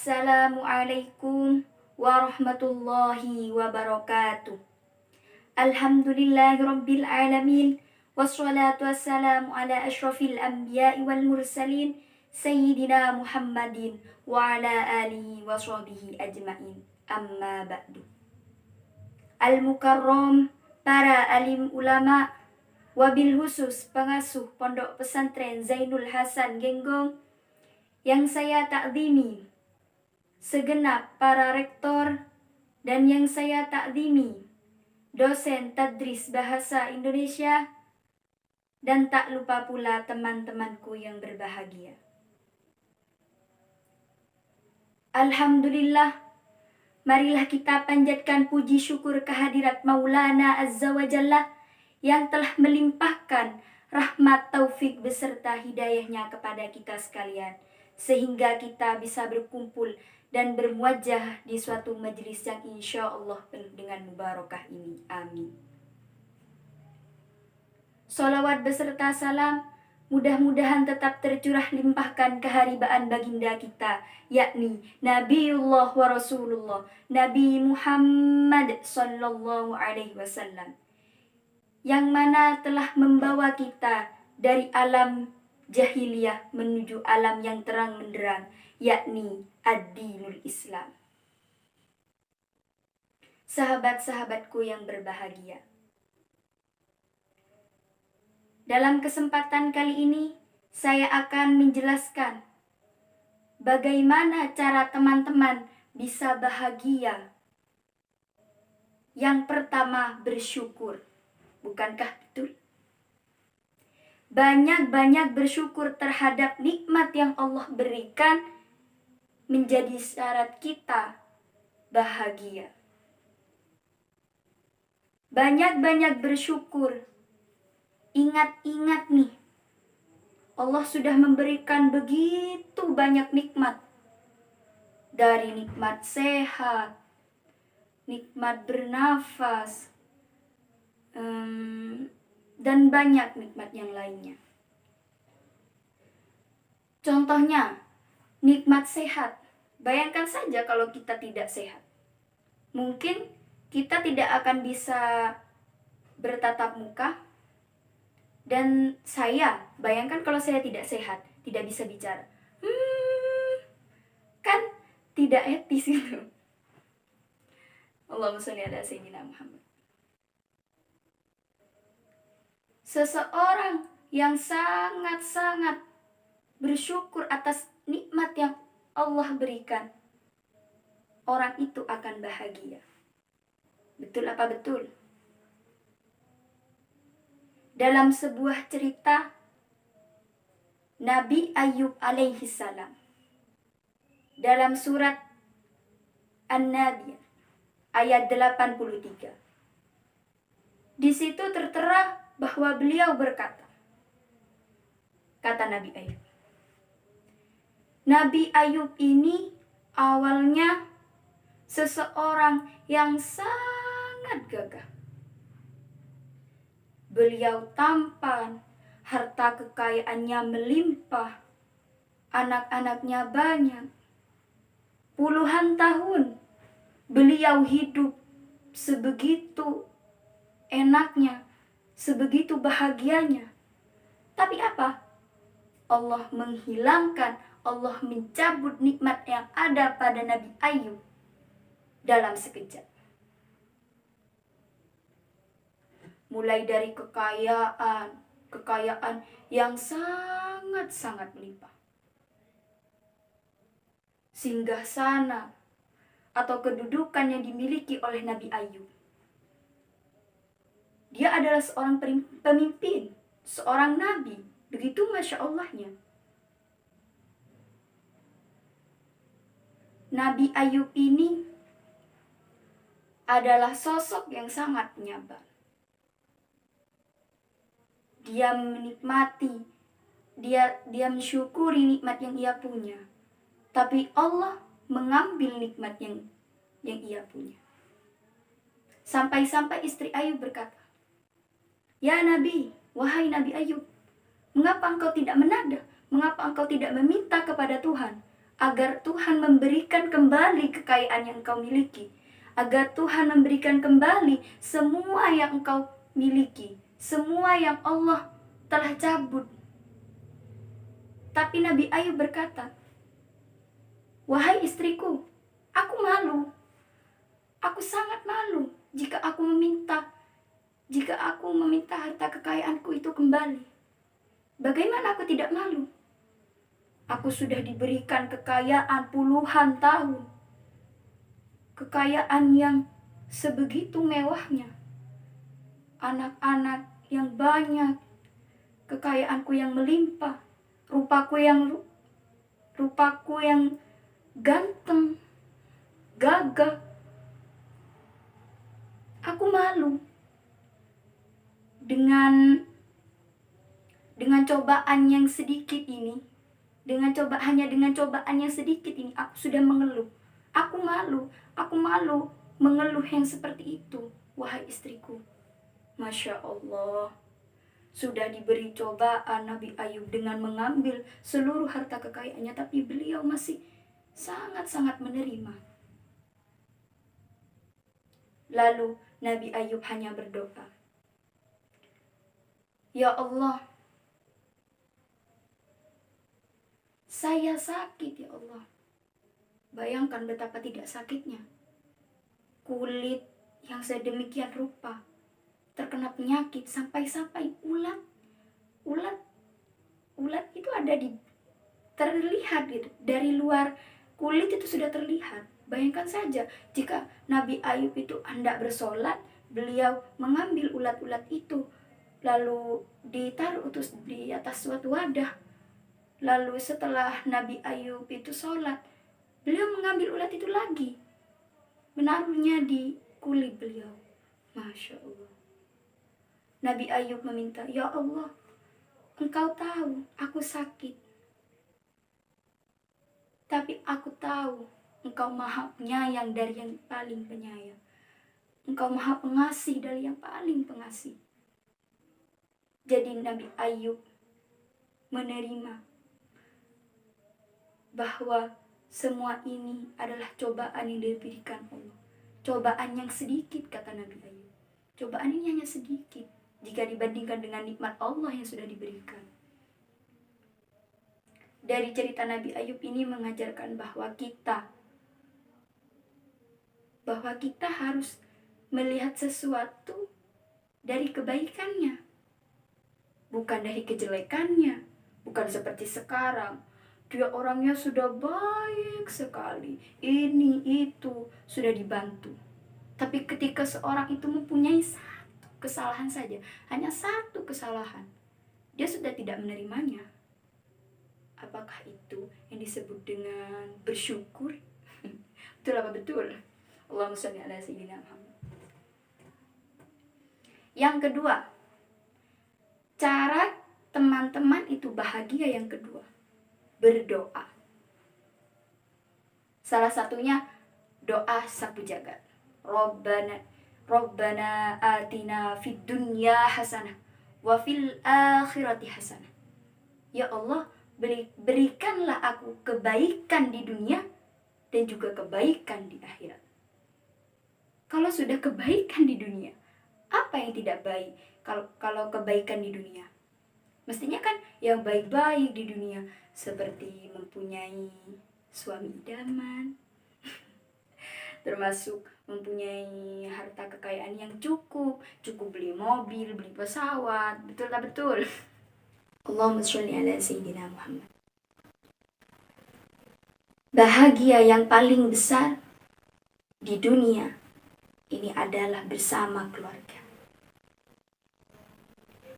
Assalamualaikum warahmatullahi wabarakatuh. Alhamdulillahirabbil alamin. Wassalatu wassalamu ala asyrafil anbiya'i wal mursalin sayyidina Muhammadin wa ala alihi wa sahbihi ajmain. Amma ba'du. Al-Mukarram, para alim ulama, wabil khusus pengasuh Pondok Pesantren Zainul Hasan Genggong yang saya takzimi, segenap para rektor dan yang saya takzimi, dosen tadris bahasa Indonesia, dan tak lupa pula teman-temanku yang berbahagia. Alhamdulillah, marilah kita panjatkan puji syukur kehadirat Maulana Azza wa Jalla yang telah melimpahkan rahmat taufik beserta hidayahnya kepada kita sekalian, sehingga kita bisa berkumpul dan bermuajah di suatu majelis yang insya Allah penuh dengan mubarakah ini. Amin. Salawat beserta salam mudah-mudahan tetap tercurah limpahkan keharibaan baginda kita, yakni Nabiullah wa Rasulullah Nabi Muhammad sallallahu alaihi wasallam, yang mana telah membawa kita dari alam jahiliyah menuju alam yang terang menderang, yakni ad-dinul Islam. Sahabat-sahabatku yang berbahagia, dalam kesempatan kali ini saya akan menjelaskan bagaimana cara teman-teman bisa bahagia. Yang pertama, bersyukur. Bukankah betul? Banyak-banyak bersyukur terhadap nikmat yang Allah berikan menjadi syarat kita bahagia. Banyak-banyak bersyukur. Ingat-ingat nih, Allah sudah memberikan begitu banyak nikmat. Dari nikmat sehat, nikmat bernafas, dan banyak nikmat yang lainnya. Contohnya, nikmat sehat. Bayangkan saja kalau kita tidak sehat. Mungkin kita tidak akan bisa bertatap muka. Dan bayangkan kalau saya tidak sehat, tidak bisa bicara. Kan tidak etis gitu. Allahumma sholli ala sayyidina Muhammad. Seseorang yang sangat-sangat bersyukur atas nikmat yang Allah berikan, orang itu akan bahagia. Betul apa betul? Dalam sebuah cerita Nabi Ayub alaihi salam, dalam surat An-Nabi ayat 83, di situ tertera bahwa beliau berkata, kata Nabi Ayub, Nabi Ayub ini awalnya seseorang yang sangat gagah. Beliau tampan, harta kekayaannya melimpah, anak-anaknya banyak. Puluhan tahun beliau hidup sebegitu enaknya, sebegitu bahagianya. Tapi apa? Allah menghilangkan, Allah mencabut nikmat yang ada pada Nabi Ayub dalam sekejap. Mulai dari kekayaan yang sangat-sangat melimpah, singgasana atau kedudukan yang dimiliki oleh Nabi Ayub. Dia adalah seorang pemimpin, seorang nabi, begitu Masya Allahnya. Nabi Ayub ini adalah sosok yang sangat penyabar. Dia menikmati, dia mensyukuri nikmat yang ia punya. Tapi Allah mengambil nikmat yang ia punya. Sampai-sampai istri Ayub berkata, "Ya Nabi, wahai Nabi Ayub, mengapa engkau tidak menadah? Mengapa engkau tidak meminta kepada Tuhan agar Tuhan memberikan kembali kekayaan yang engkau miliki, agar Tuhan memberikan kembali semua yang engkau miliki, semua yang Allah telah cabut. Tapi Nabi Ayub berkata, "Wahai istriku, aku malu. Aku sangat malu jika aku meminta harta kekayaanku itu kembali. Bagaimana aku tidak malu? Aku sudah diberikan kekayaan puluhan tahun. Kekayaan yang sebegitu mewahnya. Anak-anak yang banyak. Kekayaanku yang melimpah. Rupaku yang ganteng, gagah. Aku malu dengan cobaan yang sedikit ini. Dengan cobaan yang sedikit ini aku sudah mengeluh. Aku malu mengeluh yang seperti itu, wahai istriku." Masya Allah, sudah diberi cobaan Nabi Ayub dengan mengambil seluruh harta kekayaannya, tapi beliau masih sangat-sangat menerima. Lalu Nabi Ayub hanya berdoa, "Ya Allah, saya sakit ya Allah." Bayangkan betapa tidak sakitnya. Kulit yang sedemikian rupa terkena penyakit sampai ulat itu ada terlihat gitu. Dari luar kulit itu sudah terlihat. Bayangkan saja jika Nabi Ayub itu hendak bersolat, beliau mengambil ulat-ulat itu lalu ditaruh di atas suatu wadah. Lalu setelah Nabi Ayub itu sholat, beliau mengambil ulat itu lagi, menaruhnya di kulit beliau. Masya Allah. Nabi Ayub meminta, "Ya Allah, Engkau tahu aku sakit. Tapi aku tahu Engkau maha penyayang dari yang paling penyayang. Engkau maha pengasih dari yang paling pengasih." Jadi Nabi Ayub menerima bahwa semua ini adalah cobaan yang diberikan Allah. Cobaan yang sedikit, kata Nabi Ayub. Cobaan ini hanya sedikit jika dibandingkan dengan nikmat Allah yang sudah diberikan. Dari cerita Nabi Ayub ini mengajarkan bahwa kita harus melihat sesuatu dari kebaikannya, bukan dari kejelekannya. Bukan seperti sekarang, dia orangnya sudah baik sekali, ini itu sudah dibantu. Tapi ketika seorang itu mempunyai satu kesalahan saja, hanya satu kesalahan, dia sudah tidak menerimanya. Apakah itu yang disebut dengan bersyukur? Betul apa betul? Allahumma shalli ala sayyidina Muhammad. Yang kedua, cara teman-teman itu bahagia yang kedua, berdoa. Salah satunya doa sapu jagat. Rabbana atina fid dunya hasanah wa fil akhirati hasanah. Ya Allah, berikanlah aku kebaikan di dunia dan juga kebaikan di akhirat. Kalau sudah kebaikan di dunia, apa yang tidak baik kalau kebaikan di dunia? Mestinya kan yang baik-baik di dunia, seperti mempunyai suami idaman, termasuk mempunyai harta kekayaan yang cukup beli mobil, beli pesawat. Betul tak betul? Allahumma sholli ala sayyidina Muhammad. Bahagia yang paling besar di dunia ini adalah bersama keluarga.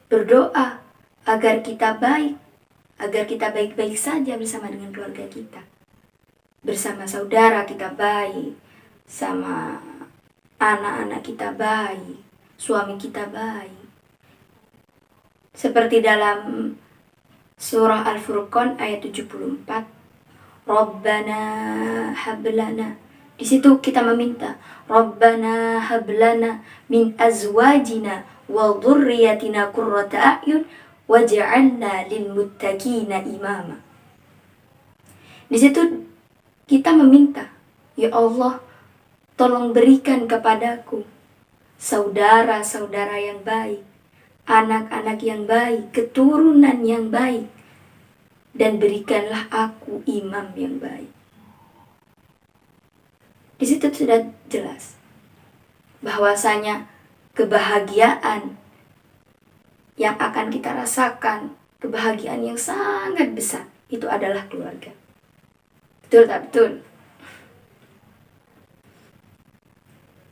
Berdoa agar kita baik-baik saja bersama dengan keluarga kita. Bersama saudara kita baik, sama anak-anak kita baik, suami kita baik. Seperti dalam surah Al-Furqan ayat 74, Rabbana hablana. Di situ kita meminta, Rabbana hablana min azwajina wa dhurriyyatina qurrata a'yun waj'alna lil muttaqina imama. Di situ kita meminta, ya Allah, tolong berikan kepadaku saudara-saudara yang baik, anak-anak yang baik, keturunan yang baik, dan berikanlah aku imam yang baik. Di situ sudah jelas bahwasanya kebahagiaan yang akan kita rasakan, kebahagiaan yang sangat besar, itu adalah keluarga. Betul tak betul?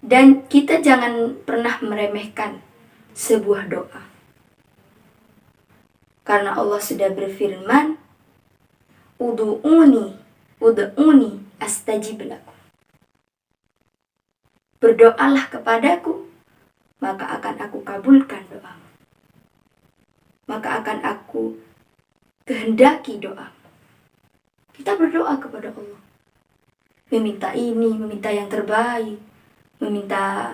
Dan kita jangan pernah meremehkan sebuah doa. Karena Allah sudah berfirman, Ud'uni astajib lakum. Berdoalah kepadaku, maka akan aku kabulkan doamu. Maka akan aku kehendaki doa. Kita berdoa kepada Allah. Meminta ini, meminta yang terbaik. Meminta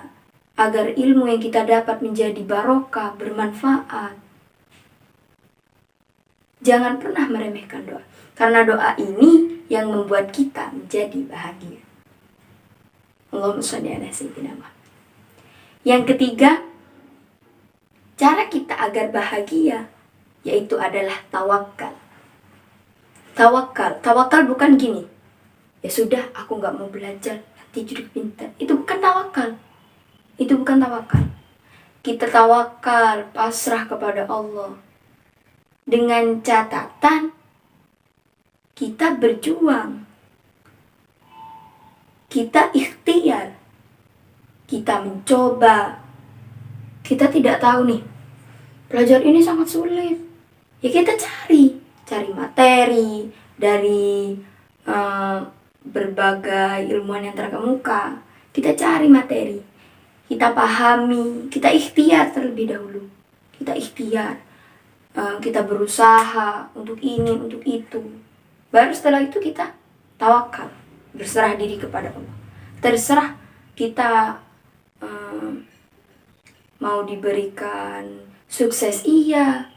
agar ilmu yang kita dapat menjadi barokah, bermanfaat. Jangan pernah meremehkan doa. Karena doa ini yang membuat kita menjadi bahagia. Allahumma sholli ala sayyidina Muhammad. Yang ketiga, cara kita agar bahagia yaitu adalah tawakal. Tawakal bukan gini. Ya sudah, aku nggak mau belajar, nanti jadi pintar. Itu bukan tawakal. Kita tawakal, pasrah kepada Allah. Dengan catatan kita berjuang. Kita ikhtiar, kita mencoba. Kita tidak tahu nih, belajar ini sangat sulit. Ya kita cari materi dari berbagai ilmuwan yang terkemuka. Kita cari materi, kita pahami, kita ikhtiar terlebih dahulu. Kita berusaha untuk ini, untuk itu. Baru setelah itu kita tawakal. Berserah diri kepada Allah. Terserah kita mau diberikan sukses iya,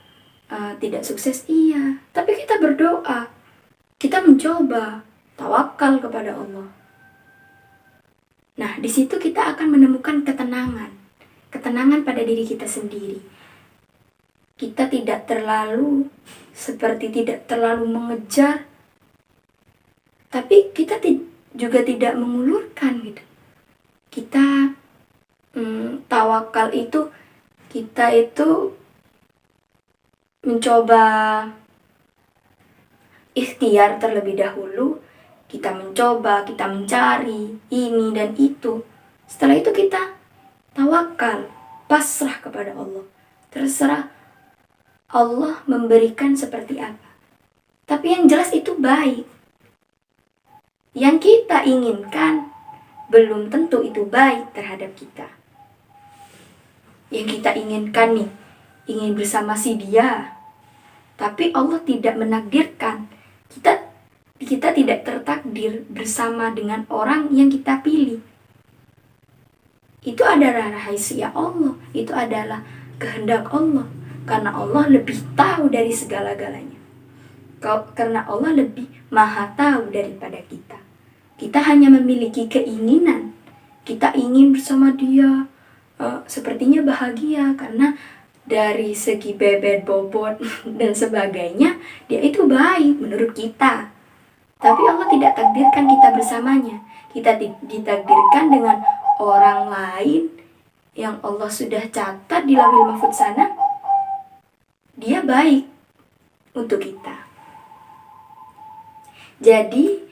tidak sukses iya. Tapi kita berdoa, kita mencoba, tawakal kepada Allah. Nah, di situ kita akan menemukan ketenangan pada diri kita sendiri. Kita tidak terlalu mengejar, tapi kita juga tidak mengulurkan gitu. Kita tawakal itu, kita itu mencoba ikhtiar terlebih dahulu. Kita mencoba, kita mencari ini dan itu. Setelah itu kita tawakal, pasrah kepada Allah. Terserah Allah memberikan seperti apa. Tapi yang jelas itu baik. Yang kita inginkan belum tentu itu baik terhadap kita. Yang kita inginkan nih, ingin bersama si dia, tapi Allah tidak menakdirkan. Kita tidak tertakdir bersama dengan orang yang kita pilih. Itu adalah rahasia Allah, itu adalah kehendak Allah. Karena Allah lebih tahu dari segala-galanya. Karena Allah lebih maha tahu daripada kita. Kita hanya memiliki keinginan. Kita ingin bersama dia. Sepertinya bahagia karena dari segi bebet, bobot, dan sebagainya, dia itu baik menurut kita. Tapi Allah tidak takdirkan kita bersamanya. Kita ditakdirkan dengan orang lain yang Allah sudah catat di Lauhul Mahfuz sana. Dia baik untuk kita. Jadi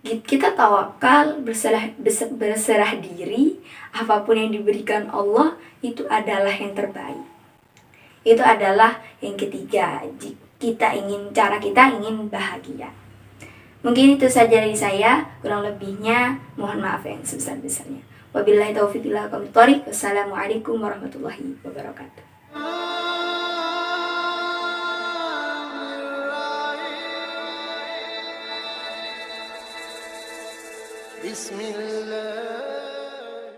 kita tawakal, berserah diri, apapun yang diberikan Allah itu adalah yang terbaik. Itu adalah yang ketiga. Cara kita ingin bahagia. Mungkin itu saja dari saya, kurang lebihnya mohon maaf yang sebesar-besarnya. Wabillahi taufiq wal hidayah. Wassalamualaikum warahmatullahi wabarakatuh. Bismillah.